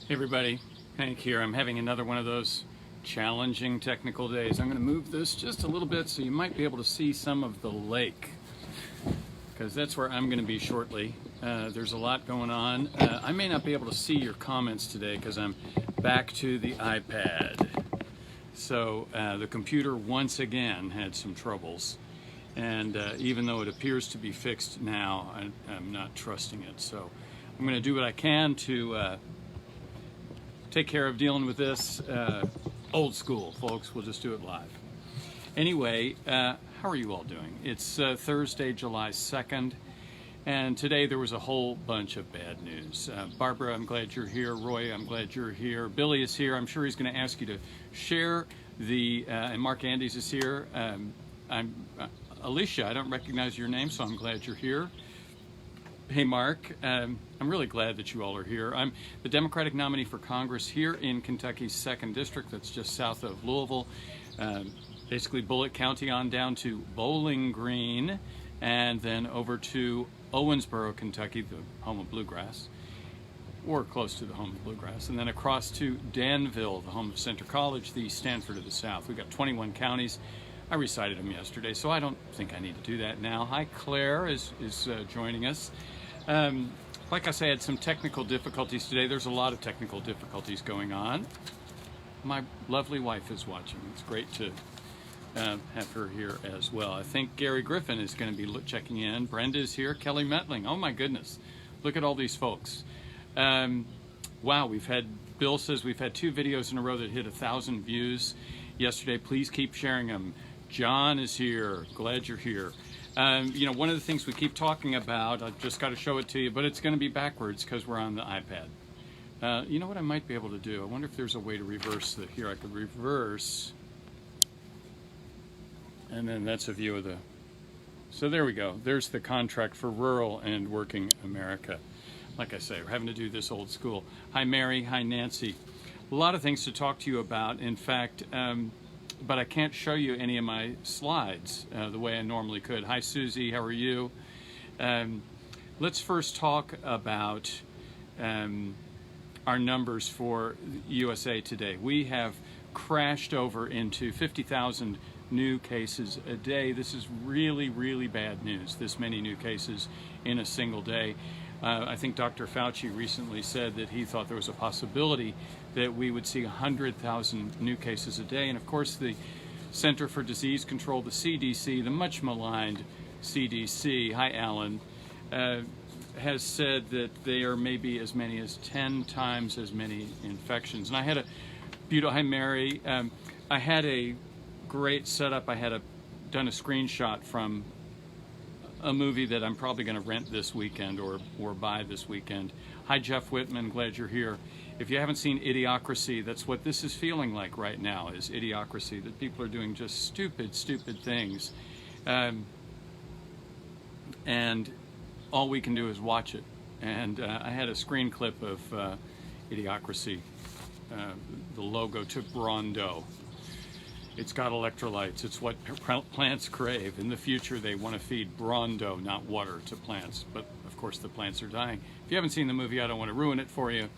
Hey everybody, Hank here. I'm having another one of those challenging technical days. I'm going to move this just a little bit so you might be able to see some of the lake, because that's where I'm going to be shortly. There's a lot going on. I may not be able to see your comments today because I'm back to the iPad. So the computer once again had some troubles, and even though it appears to be fixed now, I'm not trusting it. So I'm going to do what I can to take care of dealing with this. Old school, folks. We'll just do it live. Anyway, how are you all doing? It's Thursday, July 2nd, and today there was a whole bunch of bad news. Barbara, I'm glad you're here. Roy, I'm glad you're here. Billy is here. I'm sure he's going to ask you to share the, and Mark Andes is here. Alicia, I don't recognize your name, so I'm glad you're here. Hey Mark, I'm really glad that you all are here. I'm the Democratic nominee for Congress here in Kentucky's 2nd District, that's just south of Louisville, basically Bullitt County on down to Bowling Green, and then over to Owensboro, Kentucky, the home of bluegrass, or close to the home of bluegrass, and then across to Danville, the home of Centre College, the Stanford of the South. We've got 21 counties. I recited them yesterday, so I don't think I need to do that now. Hi, Claire is joining us. Like I say, I had some technical difficulties today. There's a lot of technical difficulties going on. My lovely wife is watching. It's great to have her here as well. I think Gary Griffin is going to be checking in. Brenda is here. Kelly Metling. Oh my goodness. Look at all these folks. Wow, Bill says we've had 2 videos in a row that hit 1,000 views yesterday. Please keep sharing them. John is here. Glad you're here. You know, one of the things we keep talking about, I've just got to show it to you, but it's going to be backwards because we're on the iPad. You know what I might be able to do? I wonder if there's a way to reverse the, here I could reverse, and then that's a view of the, so there we go. There's the contract for rural and working America. Like I say, we're having to do this old school. Hi Mary, hi Nancy. A lot of things to talk to you about. In fact, but I can't show you any of my slides the way I normally could. Hi Susie, how are you? Let's first talk about our numbers for USA Today. We have crashed over into 50,000 new cases a day. This is really, really bad news, this many new cases in a single day. I think Dr. Fauci recently said that he thought there was a possibility that we would see 100,000 new cases a day. And of course, the Center for Disease Control, the CDC, the much maligned CDC, hi Alan, has said that there may be as many as 10 times as many infections. And I had a beautiful, hi Mary, I had a great setup. I had done a screenshot from a movie that I'm probably going to rent this weekend or buy this weekend. Hi Jeff Whitman, glad you're here. If you haven't seen Idiocracy, that's what this is feeling like right now, is Idiocracy, that people are doing just stupid, stupid things. And all we can do is watch it. And I had a screen clip of Idiocracy. The logo took Brawndo. It's got electrolytes. It's what plants crave. In the future, they want to feed Brawndo, not water, to plants. But, of course, the plants are dying. If you haven't seen the movie, I don't want to ruin it for you.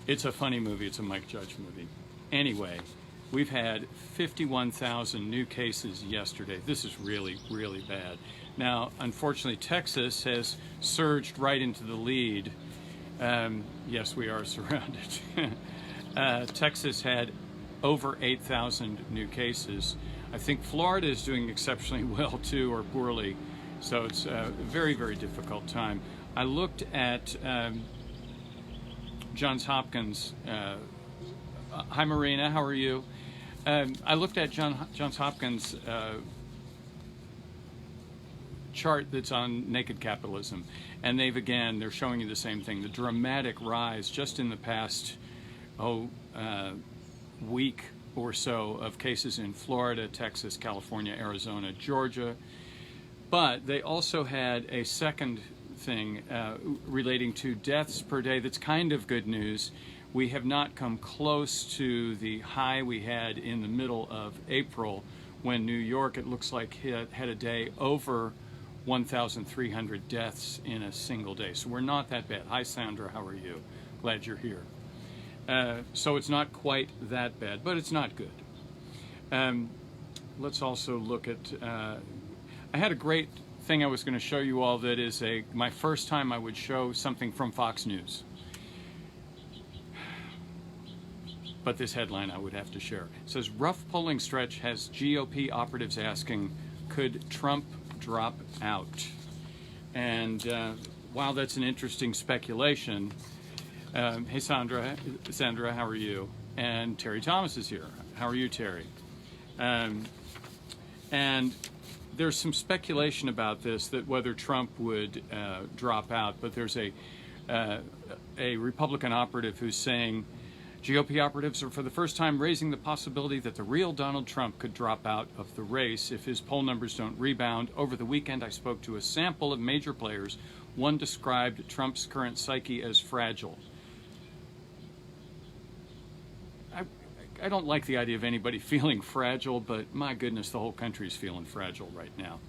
It's a funny movie. It's a Mike Judge movie. Anyway, we've had 51,000 new cases yesterday. This is really, really bad. Now, unfortunately, Texas has surged right into the lead. Yes, we are surrounded. Texas had over 8,000 new cases. I think Florida is doing exceptionally well too, or poorly. So it's a very, very difficult time. I looked at Johns Hopkins. Hi Marina, how are you? I looked at Johns Hopkins chart that's on naked capitalism, and they're showing you the same thing, the dramatic rise just in the past week or so of cases in Florida, Texas, California, Arizona, Georgia. But they also had a second thing relating to deaths per day that's kind of good news. We have not come close to the high we had in the middle of April when New York, it looks like, had a day over 1,300 deaths in a single day. So we're not that bad. Hi, Sandra. How are you? glad you're here. So it's not quite that bad, but it's not good. Let's also look at, I had a great thing I was going to show you all that is my first time I would show something from Fox News. But this headline I would have to share. It says, rough polling stretch has GOP operatives asking, could Trump drop out? And while that's an interesting speculation, hey Sandra, how are you? And Terry Thomas is here. How are you, Terry? And there's some speculation about this, that whether Trump would drop out, but there's a Republican operative who's saying, GOP operatives are for the first time raising the possibility that the real Donald Trump could drop out of the race if his poll numbers don't rebound. Over the weekend, I spoke to a sample of major players. One described Trump's current psyche as fragile. I don't like the idea of anybody feeling fragile, but my goodness, the whole country's feeling fragile right now.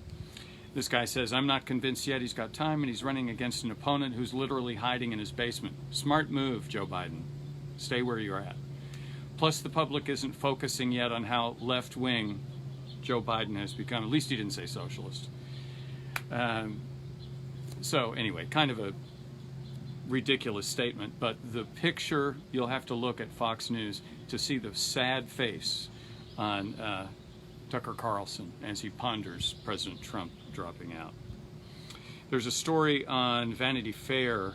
This guy says, I'm not convinced yet. He's got time, and he's running against an opponent who's literally hiding in his basement. Smart move, Joe Biden. Stay where you're at. Plus, the public isn't focusing yet on how left-wing Joe Biden has become. At least he didn't say socialist. So anyway, kind of a ridiculous statement, but the picture, you'll have to look at Fox News to see the sad face on Tucker Carlson as he ponders President Trump dropping out. There's a story on Vanity Fair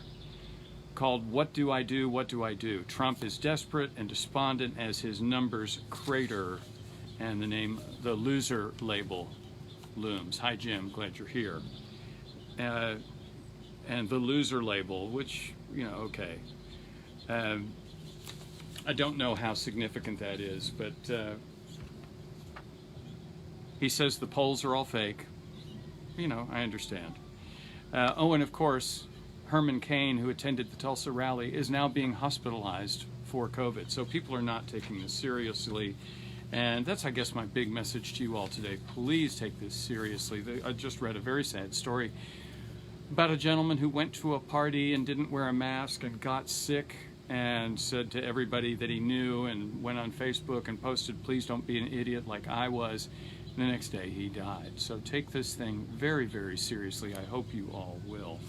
called What Do I Do, What Do I Do? Trump is desperate and despondent as his numbers crater, and the loser label looms. Hi Jim, glad you're here. And the loser label, which, okay. I don't know how significant that is, but he says the polls are all fake. I understand. And of course, Herman Cain, who attended the Tulsa rally, is now being hospitalized for COVID. So people are not taking this seriously. And that's, I guess, my big message to you all today. Please take this seriously. I just read a very sad story about a gentleman who went to a party and didn't wear a mask and got sick and said to everybody that he knew and went on Facebook and posted, please don't be an idiot like I was. And the next day he died. So take this thing very, very seriously. I hope you all will.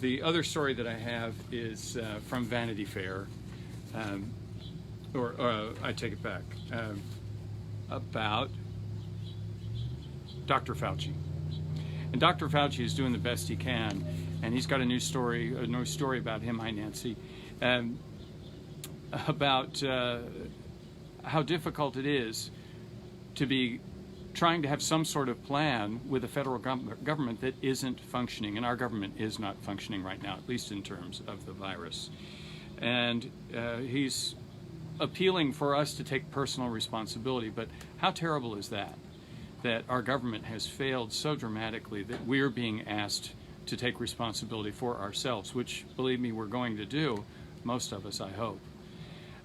The other story that I have is from Vanity Fair, I take it back, about Dr. Fauci. And Dr. Fauci is doing the best he can, and he's got a new story about him, hi Nancy, about how difficult it is to be trying to have some sort of plan with a federal government that isn't functioning, and our government is not functioning right now, at least in terms of the virus. And he's appealing for us to take personal responsibility, but how terrible is that our government has failed so dramatically that we're being asked to take responsibility for ourselves, which, believe me, we're going to do, most of us, I hope.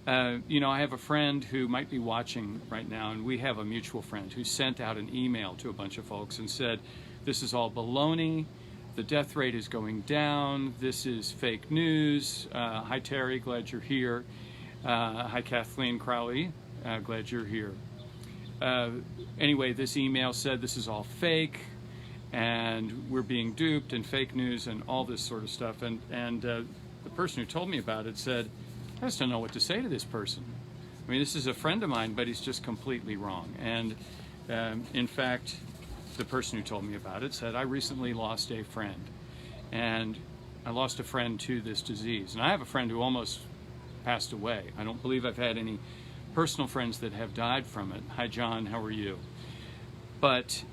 I have a friend who might be watching right now, and we have a mutual friend who sent out an email to a bunch of folks and said, this is all baloney, the death rate is going down, this is fake news. Hi Terry, glad you're here. Hi Kathleen Crowley, glad you're here. Anyway, this email said this is all fake, and we're being duped, and fake news, and all this sort of stuff. And the person who told me about it said, I just don't know what to say to this person. I mean, this is a friend of mine, but he's just completely wrong. And in fact, the person who told me about it said, I recently lost a friend. And I lost a friend to this disease. And I have a friend who almost passed away. I don't believe I've had any personal friends that have died from it. Hi, John, how are you? But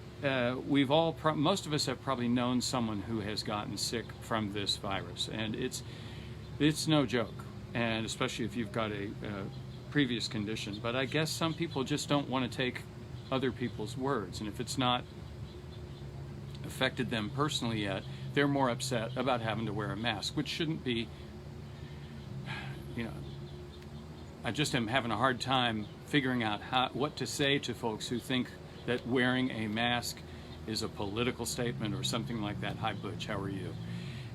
we've all, most of us have probably known someone who has gotten sick from this virus. And it's no joke. And especially if you've got a previous condition. But I guess some people just don't want to take other people's words. And if it's not affected them personally yet, they're more upset about having to wear a mask, which shouldn't be, I just am having a hard time figuring out what to say to folks who think that wearing a mask is a political statement or something like that. Hi, Butch, how are you?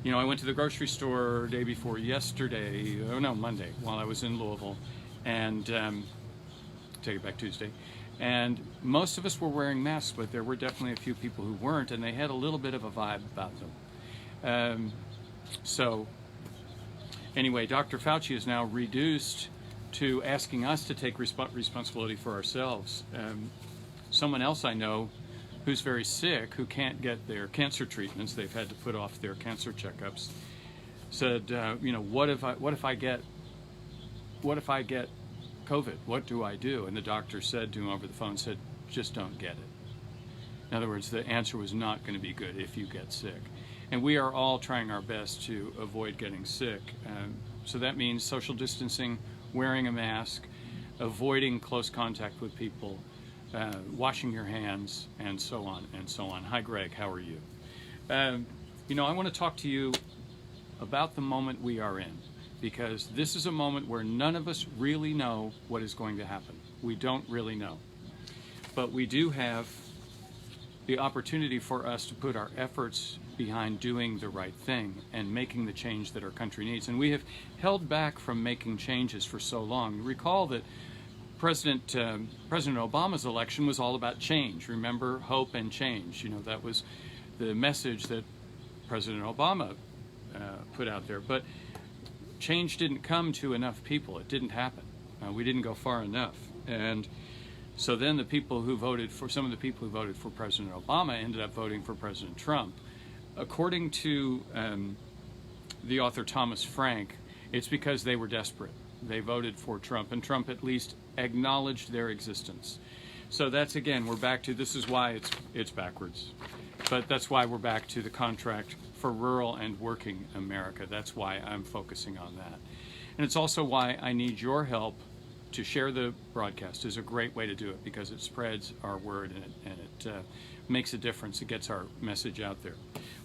You know, I went to the grocery store day before yesterday, oh no, Monday, while I was in Louisville, and take it back Tuesday, and most of us were wearing masks, but there were definitely a few people who weren't, and they had a little bit of a vibe about them. So anyway, Dr. Fauci is now reduced to asking us to take responsibility for ourselves. Someone else I know who's very sick, who can't get their cancer treatments, they've had to put off their cancer checkups, said, you know, what if I get COVID? What do I do? And the doctor said to him over the phone, said, just don't get it. In other words, the answer was not going to be good if you get sick. And we are all trying our best to avoid getting sick. So that means social distancing, wearing a mask, avoiding close contact with people, washing your hands, and so on and so on. Hi, Greg. How are you? You know, I want to talk to you about the moment we are in, because this is a moment where none of us really know what is going to happen. We don't really know. But we do have the opportunity for us to put our efforts behind doing the right thing and making the change that our country needs. And we have held back from making changes for so long. Recall that President Obama's election was all about change. Remember, hope and change. You know, that was the message that President Obama put out there. But change didn't come to enough people. It didn't happen. We didn't go far enough. And so then some of the people who voted for President Obama ended up voting for President Trump. According to the author Thomas Frank, it's because they were desperate. They voted for Trump, and Trump at least acknowledged their existence. So that's, again, we're back to, this is why it's backwards. But that's why we're back to the contract for rural and working America. That's why I'm focusing on that. And it's also why I need your help to share the broadcast. Is a great way to do it, because it spreads our word and it makes a difference. It gets our message out there.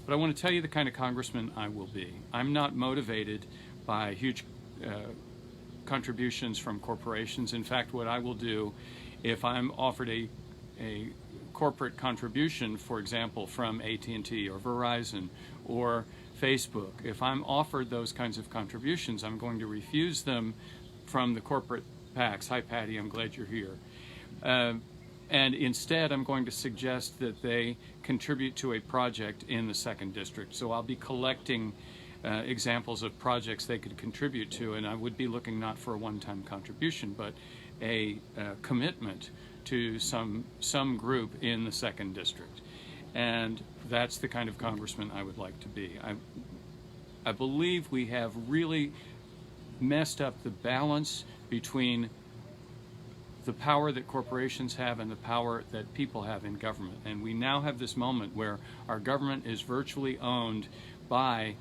But I want to tell you the kind of congressman I will be. I'm not motivated by huge contributions from corporations. In fact, what I will do, if I'm offered a corporate contribution, for example, from AT&T or Verizon or Facebook, if I'm offered those kinds of contributions, I'm going to refuse them from the corporate PACs. Hi, Patty, I'm glad you're here. And instead, I'm going to suggest that they contribute to a project in the 2nd District. So I'll be collecting examples of projects they could contribute to, and I would be looking not for a one-time contribution, but a commitment to some group in the 2nd District. And that's the kind of congressman I would like to be. I believe we have really messed up the balance between the power that corporations have and the power that people have in government. And we now have this moment where our government is virtually owned by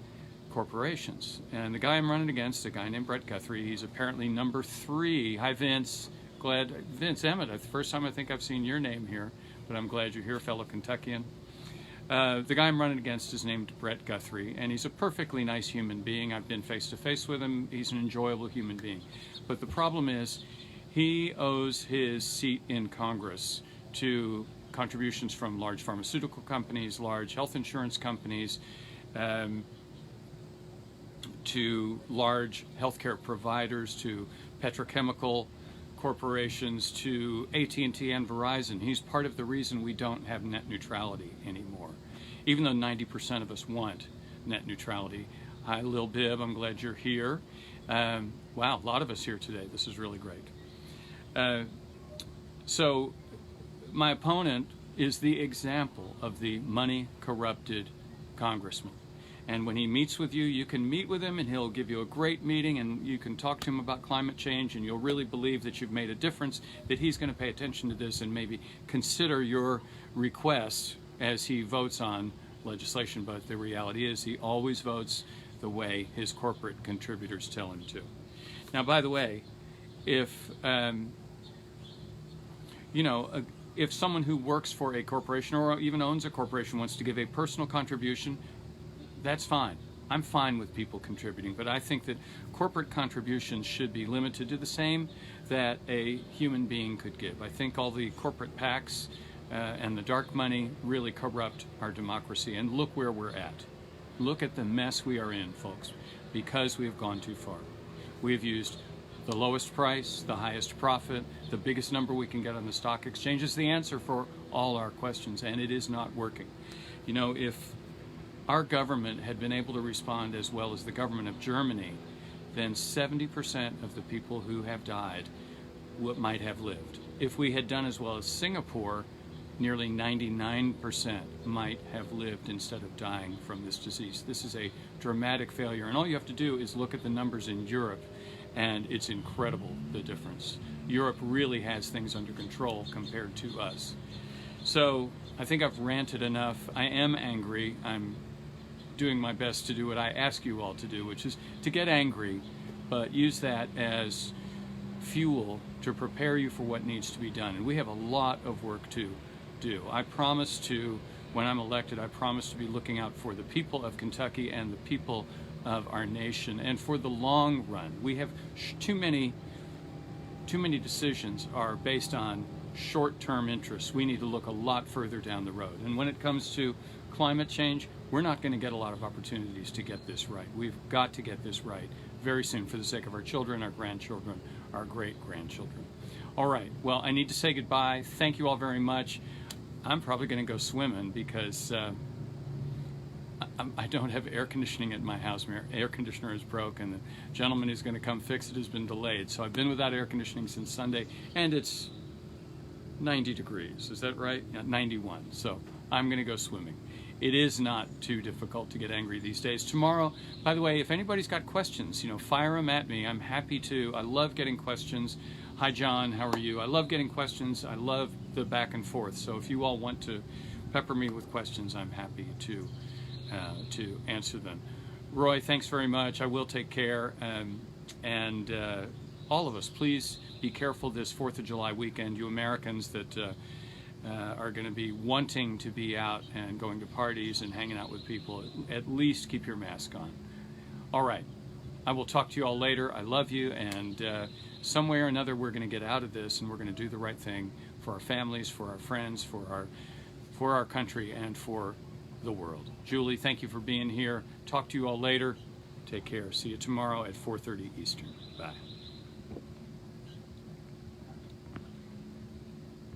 corporations. And the guy I'm running against, a guy named Brett Guthrie, he's apparently number 3. Hi, Vince. Vince Emmett, the first time I think I've seen your name here, but I'm glad you're here, fellow Kentuckian. The guy I'm running against is named Brett Guthrie, and he's a perfectly nice human being. I've been face-to-face with him. He's an enjoyable human being. But the problem is, he owes his seat in Congress to contributions from large pharmaceutical companies, large health insurance companies, to large healthcare providers, to petrochemical corporations, to AT&T and Verizon. He's part of the reason we don't have net neutrality anymore, even though 90% of us want net neutrality. Hi, Lil Bib, I'm glad you're here. Wow, a lot of us here today. This is really great. So my opponent is the example of the money-corrupted congressman. And when he meets with you, you can meet with him and he'll give you a great meeting, and you can talk to him about climate change, and you'll really believe that you've made a difference, that he's going to pay attention to this and maybe consider your request as he votes on legislation. But the reality is he always votes the way his corporate contributors tell him to. Now, by the way, if if someone who works for a corporation or even owns a corporation wants to give a personal contribution, that's fine. I'm fine with people contributing, but I think that corporate contributions should be limited to the same that a human being could give. I think all the corporate PACs and the dark money really corrupt our democracy, and look where we're at. Look at the mess we are in, folks, because we have gone too far. We have used the lowest price, the highest profit, the biggest number we can get on the stock exchange is the answer for all our questions, and it is not working. You know, if our government had been able to respond as well as the government of Germany, then 70% of the people who have died might have lived. If we had done as well as Singapore, nearly 99% might have lived instead of dying from this disease. This is a dramatic failure, and all you have to do is look at the numbers in Europe, and it's incredible, the difference. Europe really has things under control compared to us. So I think I've ranted enough. I am angry. I'm doing my best to do what I ask you all to do, which is to get angry, but use that as fuel to prepare you for what needs to be done. And we have a lot of work to do. I promise to, when I'm elected, I promise to be looking out for the people of Kentucky and the people of our nation, and for the long run. We have too many decisions are based on short-term interests. We need to look a lot further down the road. And when it comes to climate change, we're not going to get a lot of opportunities to get this right. We've got to get this right very soon for the sake of our children, our grandchildren, our great-grandchildren. All right, well, I need to say goodbye. Thank you all very much. I'm probably going to go swimming because I don't have air conditioning at my house. My air conditioner is broken. The gentleman who's going to come fix it has been delayed. So I've been without air conditioning since Sunday, and it's 90 degrees. Is that right? Yeah, 91. So I'm going to go swimming. It is not too difficult to get angry these days. Tomorrow, by the way, if anybody's got questions, you know, fire them at me. I'm happy to. I love getting questions. Hi, John. How are you? I love getting questions. I love the back and forth. So if you all want to pepper me with questions, I'm happy to answer them. Roy, thanks very much. I will take care. And all of us, please be careful this 4th of July weekend. You Americans that are going to be wanting to be out and going to parties and hanging out with people, at least keep your mask on. All right. I will talk to you all later. I love you, and some way or another we're going to get out of this, and we're going to do the right thing for our families, for our friends, for our country, and for the world. Julie, thank you for being here. Talk to you all later. Take care. See you tomorrow at 4:30 Eastern. Bye.